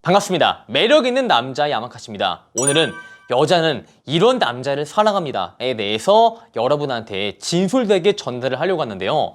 반갑습니다. 매력있는 남자 야마카시입니다. 오늘은 여자는 이런 남자를 사랑합니다에 대해서 여러분한테 진솔되게 전달을 하려고 하는데요.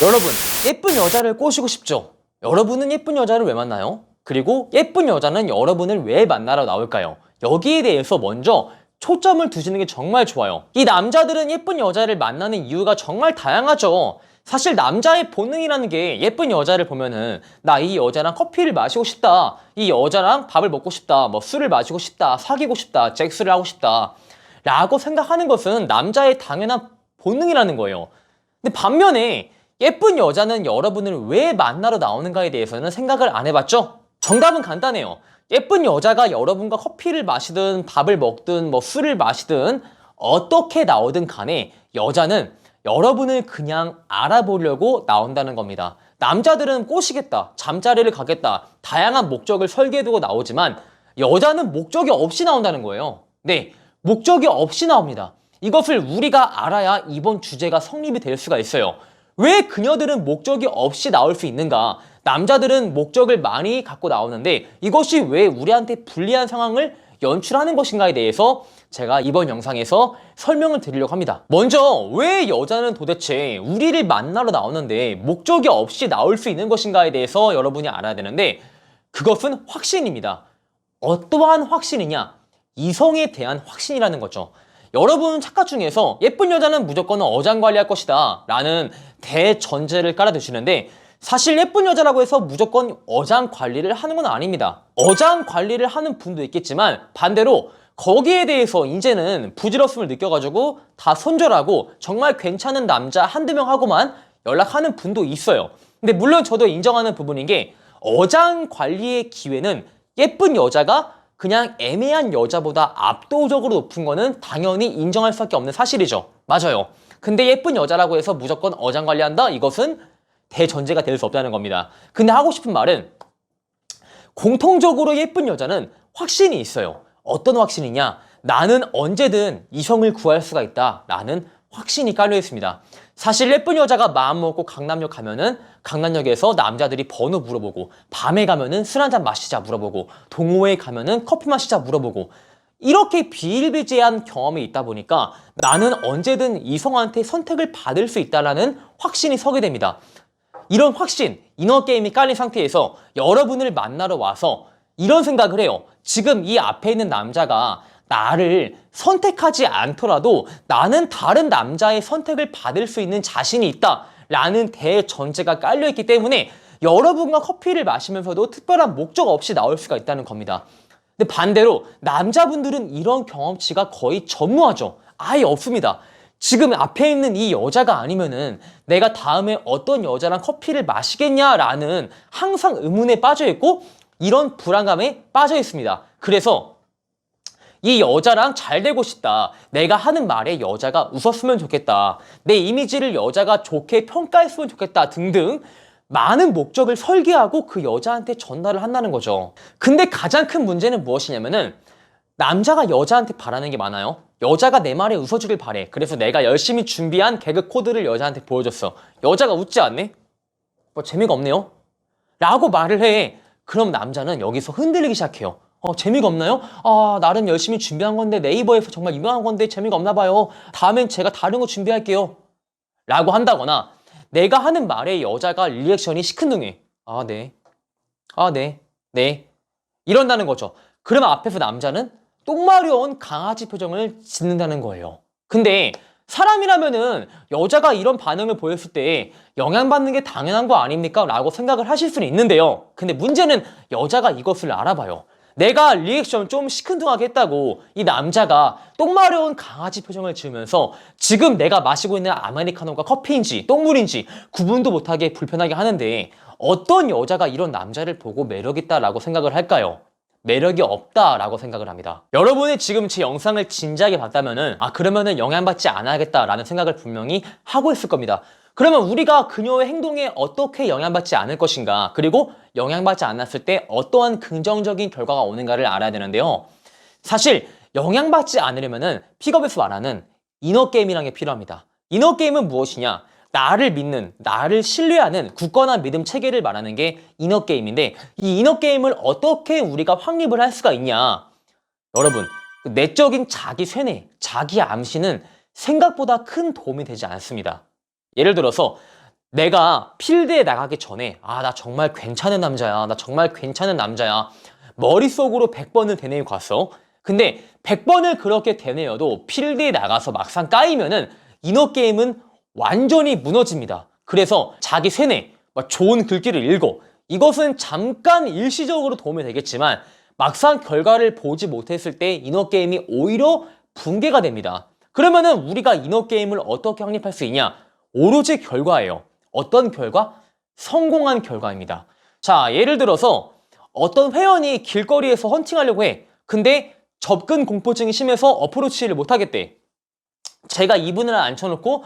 여러분, 예쁜 여자를 꼬시고 싶죠? 여러분은 예쁜 여자를 왜 만나요? 그리고 예쁜 여자는 여러분을 왜 만나러 나올까요? 여기에 대해서 먼저 초점을 두시는 게 정말 좋아요. 이 남자들은 예쁜 여자를 만나는 이유가 정말 다양하죠. 사실 남자의 본능이라는 게 예쁜 여자를 보면은 나 이 여자랑 커피를 마시고 싶다, 이 여자랑 밥을 먹고 싶다, 뭐 술을 마시고 싶다, 사귀고 싶다, 섹스를 하고 싶다 라고 생각하는 것은 남자의 당연한 본능이라는 거예요. 근데 반면에 예쁜 여자는 여러분을 왜 만나러 나오는가에 대해서는 생각을 안 해봤죠? 정답은 간단해요. 예쁜 여자가 여러분과 커피를 마시든 밥을 먹든 뭐 술을 마시든 어떻게 나오든 간에 여자는 여러분을 그냥 알아보려고 나온다는 겁니다. 남자들은 꼬시겠다, 잠자리를 가겠다, 다양한 목적을 설계해두고 나오지만 여자는 목적이 없이 나온다는 거예요. 네, 목적이 없이 나옵니다. 이것을 우리가 알아야 이번 주제가 성립이 될 수가 있어요. 왜 그녀들은 목적이 없이 나올 수 있는가? 남자들은 목적을 많이 갖고 나오는데 이것이 왜 우리한테 불리한 상황을 연출하는 것인가에 대해서 제가 이번 영상에서 설명을 드리려고 합니다. 먼저 왜 여자는 도대체 우리를 만나러 나오는데 목적이 없이 나올 수 있는 것인가에 대해서 여러분이 알아야 되는데 그것은 확신입니다. 어떠한 확신이냐? 이성에 대한 확신이라는 거죠. 여러분 착각 중에서 예쁜 여자는 무조건 어장관리할 것이다 라는 대전제를 깔아두시는데 사실 예쁜 여자라고 해서 무조건 어장관리를 하는 건 아닙니다. 어장관리를 하는 분도 있겠지만 반대로 거기에 대해서 이제는 부질없음을 느껴가지고 다 손절하고 정말 괜찮은 남자 한두 명 하고만 연락하는 분도 있어요. 근데 물론 저도 인정하는 부분인 게 어장관리의 기회는 예쁜 여자가 그냥 애매한 여자보다 압도적으로 높은 거는 당연히 인정할 수밖에 없는 사실이죠. 맞아요. 근데 예쁜 여자라고 해서 무조건 어장관리한다? 이것은 대전제가 될 수 없다는 겁니다. 근데 하고 싶은 말은 공통적으로 예쁜 여자는 확신이 있어요. 어떤 확신이냐? 나는 언제든 이성을 구할 수가 있다 라는 확신이 깔려 있습니다. 사실 예쁜 여자가 마음먹고 강남역 가면은 강남역에서 남자들이 번호 물어보고 밤에 가면은 술 한잔 마시자 물어보고 동호회 가면은 커피 마시자 물어보고 이렇게 비일비재한 경험이 있다 보니까 나는 언제든 이성한테 선택을 받을 수 있다라는 확신이 서게 됩니다. 이런 확신, 이너게임이 깔린 상태에서 여러분을 만나러 와서 이런 생각을 해요. 지금 이 앞에 있는 남자가 나를 선택하지 않더라도 나는 다른 남자의 선택을 받을 수 있는 자신이 있다 라는 대전제가 깔려있기 때문에 여러분과 커피를 마시면서도 특별한 목적 없이 나올 수가 있다는 겁니다. 근데 반대로 남자분들은 이런 경험치가 거의 전무하죠. 아예 없습니다. 지금 앞에 있는 이 여자가 아니면은 내가 다음에 어떤 여자랑 커피를 마시겠냐라는 항상 의문에 빠져 있고 이런 불안감에 빠져 있습니다. 그래서 이 여자랑 잘 되고 싶다. 내가 하는 말에 여자가 웃었으면 좋겠다. 내 이미지를 여자가 좋게 평가했으면 좋겠다. 등등 많은 목적을 설계하고 그 여자한테 전달을 한다는 거죠. 근데 가장 큰 문제는 무엇이냐면은 남자가 여자한테 바라는 게 많아요. 여자가 내 말에 웃어주길 바래. 그래서 내가 열심히 준비한 개그 코드를 여자한테 보여줬어. 여자가 웃지 않네? 뭐 재미가 없네요? 라고 말을 해. 그럼 남자는 여기서 흔들리기 시작해요. 재미가 없나요? 나름 열심히 준비한 건데 네이버에서 정말 유명한 건데 재미가 없나 봐요. 다음엔 제가 다른 거 준비할게요. 라고 한다거나 내가 하는 말에 여자가 리액션이 시큰둥해. 네. 네. 이런다는 거죠. 그러면 앞에서 남자는 똥마려운 강아지 표정을 짓는다는 거예요. 근데 사람이라면은 여자가 이런 반응을 보였을 때 영향받는 게 당연한 거 아닙니까? 라고 생각을 하실 수는 있는데요. 근데 문제는 여자가 이것을 알아봐요. 내가 리액션 좀 시큰둥하게 했다고 이 남자가 똥마려운 강아지 표정을 지으면서 지금 내가 마시고 있는 아메리카노가 커피인지 똥물인지 구분도 못하게 불편하게 하는데 어떤 여자가 이런 남자를 보고 매력있다라고 생각을 할까요? 매력이 없다라고 생각을 합니다. 여러분이 지금 제 영상을 진지하게 봤다면은 그러면은 영향받지 않아야겠다라는 생각을 분명히 하고 있을 겁니다. 그러면 우리가 그녀의 행동에 어떻게 영향받지 않을 것인가, 그리고 영향받지 않았을 때 어떠한 긍정적인 결과가 오는가를 알아야 되는데요. 사실 영향받지 않으려면은 픽업에서 말하는 이너게임이라는 게 필요합니다. 이너게임은 무엇이냐? 나를 믿는, 나를 신뢰하는 굳건한 믿음 체계를 말하는 게 이너게임인데, 이 이너게임을 어떻게 우리가 확립을 할 수가 있냐? 여러분, 그 내적인 자기 쇠뇌, 자기 암시는 생각보다 큰 도움이 되지 않습니다. 예를 들어서 내가 필드에 나가기 전에 나 정말 괜찮은 남자야, 나 정말 괜찮은 남자야, 머릿속으로 100번을 되뇌이고 갔어. 근데 100번을 그렇게 되뇌어도 필드에 나가서 막상 까이면은 이너게임은 완전히 무너집니다. 그래서 자기 쇠뇌, 좋은 글귀를 읽어, 이것은 잠깐 일시적으로 도움이 되겠지만 막상 결과를 보지 못했을 때 이너게임이 오히려 붕괴가 됩니다. 그러면은 우리가 이너게임을 어떻게 확립할 수 있냐? 오로지 결과예요. 어떤 결과? 성공한 결과입니다. 자, 예를 들어서 어떤 회원이 길거리에서 헌팅하려고 해. 근데 접근 공포증이 심해서 어프로치를 못하겠대. 제가 이분을 앉혀놓고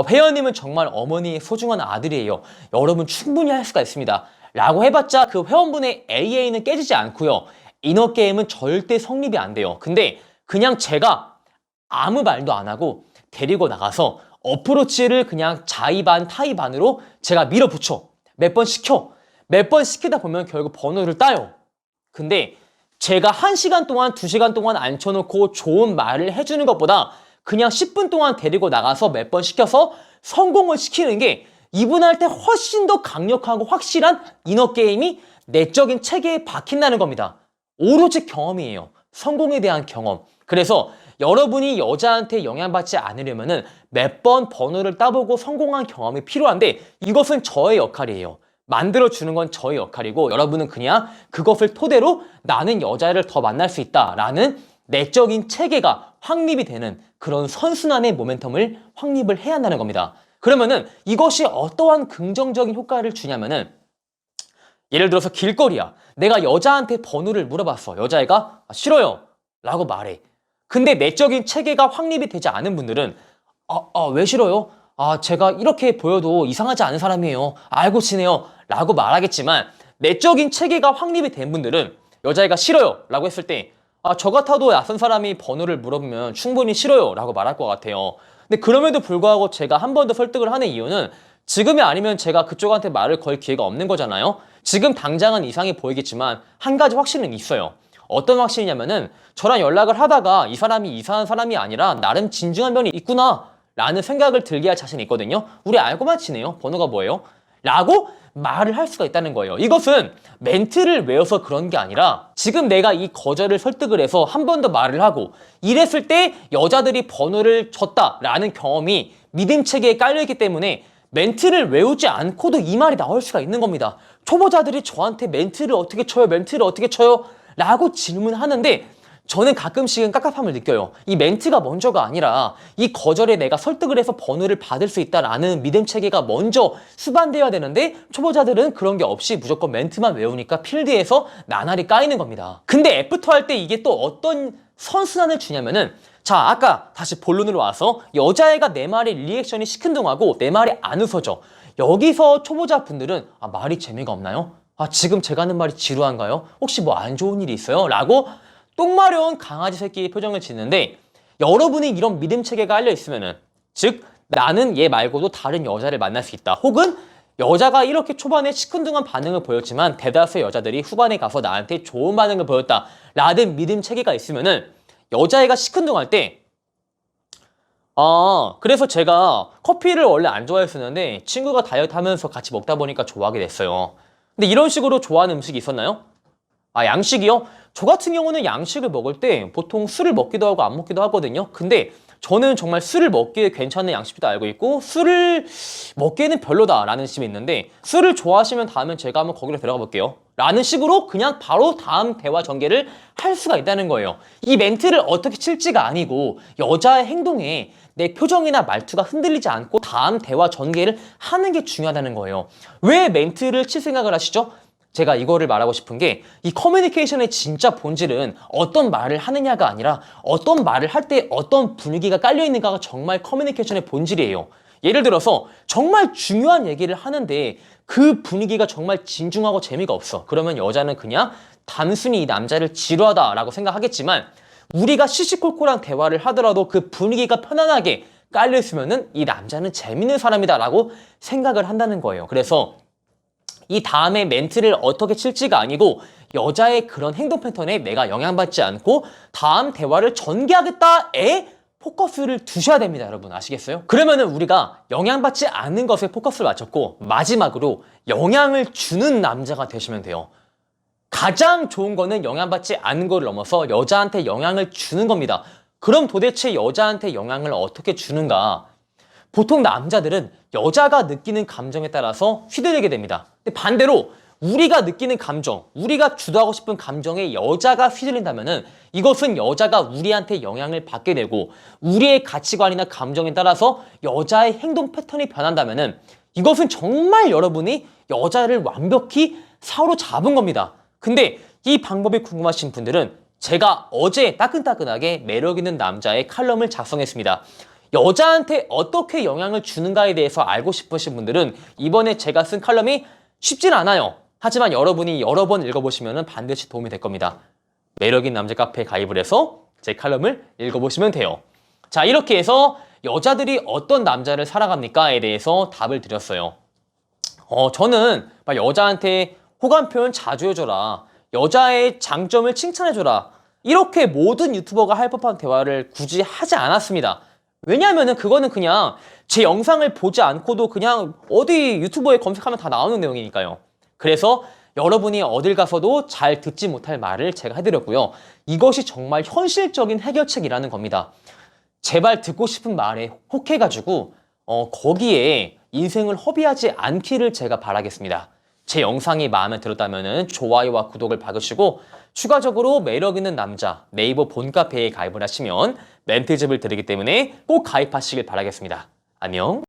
회원님은 정말 어머니의 소중한 아들이에요. 여러분 충분히 할 수가 있습니다. 라고 해봤자 그 회원분의 AA는 깨지지 않고요. 이너게임은 절대 성립이 안 돼요. 근데 그냥 제가 아무 말도 안 하고 데리고 나가서 어프로치를 그냥 자의 반 타의 반으로 제가 밀어붙여. 몇 번 시켜. 몇 번 시키다 보면 결국 번호를 따요. 근데 제가 1시간 동안 2시간 동안 앉혀놓고 좋은 말을 해주는 것보다 그냥 10분 동안 데리고 나가서 몇 번 시켜서 성공을 시키는 게 이분한테 훨씬 더 강력하고 확실한 이너게임이 내적인 체계에 박힌다는 겁니다. 오로지 경험이에요. 성공에 대한 경험. 그래서 여러분이 여자한테 영향받지 않으려면은 몇 번 번호를 따보고 성공한 경험이 필요한데 이것은 저의 역할이에요. 만들어주는 건 저의 역할이고 여러분은 그냥 그것을 토대로 나는 여자를 더 만날 수 있다라는 내적인 체계가 확립이 되는 그런 선순환의 모멘텀을 확립을 해야 한다는 겁니다. 그러면은 이것이 어떠한 긍정적인 효과를 주냐면은 예를 들어서 길거리야. 내가 여자한테 번호를 물어봤어. 여자애가 싫어요 라고 말해. 근데 내적인 체계가 확립이 되지 않은 분들은 왜 싫어요? 제가 이렇게 보여도 이상하지 않은 사람이에요. 알고 지내요 라고 말하겠지만 내적인 체계가 확립이 된 분들은 여자애가 싫어요 라고 했을 때 저 같아도 낯선 사람이 번호를 물어보면 충분히 싫어요 라고 말할 것 같아요. 근데 그럼에도 불구하고 제가 한 번 더 설득을 하는 이유는 지금이 아니면 제가 그쪽한테 말을 걸 기회가 없는 거잖아요. 지금 당장은 이상해 보이겠지만 한 가지 확신은 있어요. 어떤 확신이냐면은 저랑 연락을 하다가 이 사람이 이상한 사람이 아니라 나름 진중한 면이 있구나 라는 생각을 들게 할 자신이 있거든요. 우리 알고만 지내요. 번호가 뭐예요? 라고 말을 할 수가 있다는 거예요. 이것은 멘트를 외워서 그런 게 아니라 지금 내가 이 거절을 설득을 해서 한 번 더 말을 하고 이랬을 때 여자들이 번호를 줬다라는 경험이 믿음 체계에 깔려있기 때문에 멘트를 외우지 않고도 이 말이 나올 수가 있는 겁니다. 초보자들이 저한테 멘트를 어떻게 쳐요? 라고 질문하는데 저는 가끔씩은 깝깝함을 느껴요. 이 멘트가 먼저가 아니라 이 거절에 내가 설득을 해서 번호를 받을 수 있다라는 믿음 체계가 먼저 수반되어야 되는데 초보자들은 그런 게 없이 무조건 멘트만 외우니까 필드에서 나날이 까이는 겁니다. 근데 애프터 할 때 이게 또 어떤 선순환을 주냐면은 자, 아까 다시 본론으로 와서 여자애가 내 말에 리액션이 시큰둥하고 내 말이 안 웃어져. 여기서 초보자분들은 말이 재미가 없나요? 지금 제가 하는 말이 지루한가요? 혹시 뭐 안 좋은 일이 있어요? 라고 똥 마려운 강아지 새끼의 표정을 짓는데 여러분이 이런 믿음 체계가 깔려 있으면은 즉 나는 얘 말고도 다른 여자를 만날 수 있다. 혹은 여자가 이렇게 초반에 시큰둥한 반응을 보였지만 대다수의 여자들이 후반에 가서 나한테 좋은 반응을 보였다. 라는 믿음 체계가 있으면은 여자애가 시큰둥할 때 그래서 제가 커피를 원래 안 좋아했었는데 친구가 다이어트 하면서 같이 먹다 보니까 좋아하게 됐어요. 근데 이런 식으로 좋아하는 음식이 있었나요? 양식이요? 저 같은 경우는 양식을 먹을 때 보통 술을 먹기도 하고 안 먹기도 하거든요. 근데 저는 정말 술을 먹기에 괜찮은 양식도 알고 있고 술을 먹기에는 별로다라는 집이 있는데 술을 좋아하시면 다음엔 제가 한번 거기로 들어가 볼게요. 라는 식으로 그냥 바로 다음 대화 전개를 할 수가 있다는 거예요. 이 멘트를 어떻게 칠지가 아니고 여자의 행동에 내 표정이나 말투가 흔들리지 않고 다음 대화 전개를 하는 게 중요하다는 거예요. 왜 멘트를 칠 생각을 하시죠? 제가 이거를 말하고 싶은 게 이 커뮤니케이션의 진짜 본질은 어떤 말을 하느냐가 아니라 어떤 말을 할 때 어떤 분위기가 깔려 있는가가 정말 커뮤니케이션의 본질이에요. 예를 들어서 정말 중요한 얘기를 하는데 그 분위기가 정말 진중하고 재미가 없어. 그러면 여자는 그냥 단순히 이 남자를 지루하다라고 생각하겠지만 우리가 시시콜콜한 대화를 하더라도 그 분위기가 편안하게 깔려있으면은 이 남자는 재밌는 사람이다라고 생각을 한다는 거예요. 그래서 이 다음에 멘트를 어떻게 칠지가 아니고 여자의 그런 행동 패턴에 내가 영향받지 않고 다음 대화를 전개하겠다에 포커스를 두셔야 됩니다, 여러분. 아시겠어요? 그러면은 우리가 영향받지 않는 것에 포커스를 맞췄고 마지막으로 영향을 주는 남자가 되시면 돼요. 가장 좋은 거는 영향받지 않는 걸 넘어서 여자한테 영향을 주는 겁니다. 그럼 도대체 여자한테 영향을 어떻게 주는가? 보통 남자들은 여자가 느끼는 감정에 따라서 휘둘리게 됩니다. 근데 반대로 우리가 느끼는 감정, 우리가 주도하고 싶은 감정에 여자가 휘둘린다면은 이것은 여자가 우리한테 영향을 받게 되고 우리의 가치관이나 감정에 따라서 여자의 행동 패턴이 변한다면은 이것은 정말 여러분이 여자를 완벽히 사로잡은 겁니다. 근데 이 방법이 궁금하신 분들은 제가 어제 따끈따끈하게 매력 있는 남자의 칼럼을 작성했습니다. 여자한테 어떻게 영향을 주는가에 대해서 알고 싶으신 분들은 이번에 제가 쓴 칼럼이 쉽진 않아요. 하지만 여러분이 여러 번 읽어보시면 반드시 도움이 될 겁니다. 매력있는 남자 카페에 가입을 해서 제 칼럼을 읽어보시면 돼요. 자, 이렇게 해서 여자들이 어떤 남자를 살아갑니까에 대해서 답을 드렸어요. 저는 막 여자한테 호감 표현 자주 해줘라. 여자의 장점을 칭찬해줘라. 이렇게 모든 유튜버가 할 법한 대화를 굳이 하지 않았습니다. 왜냐하면은 그거는 그냥 제 영상을 보지 않고도 그냥 어디 유튜버에 검색하면 다 나오는 내용이니까요. 그래서 여러분이 어딜 가서도 잘 듣지 못할 말을 제가 해드렸고요. 이것이 정말 현실적인 해결책이라는 겁니다. 제발 듣고 싶은 말에 혹해가지고 거기에 인생을 허비하지 않기를 제가 바라겠습니다. 제 영상이 마음에 들었다면 좋아요와 구독을 박으시고 추가적으로 매력있는 남자 네이버 본카페에 가입을 하시면 멘트집을 드리기 때문에 꼭 가입하시길 바라겠습니다. 안녕.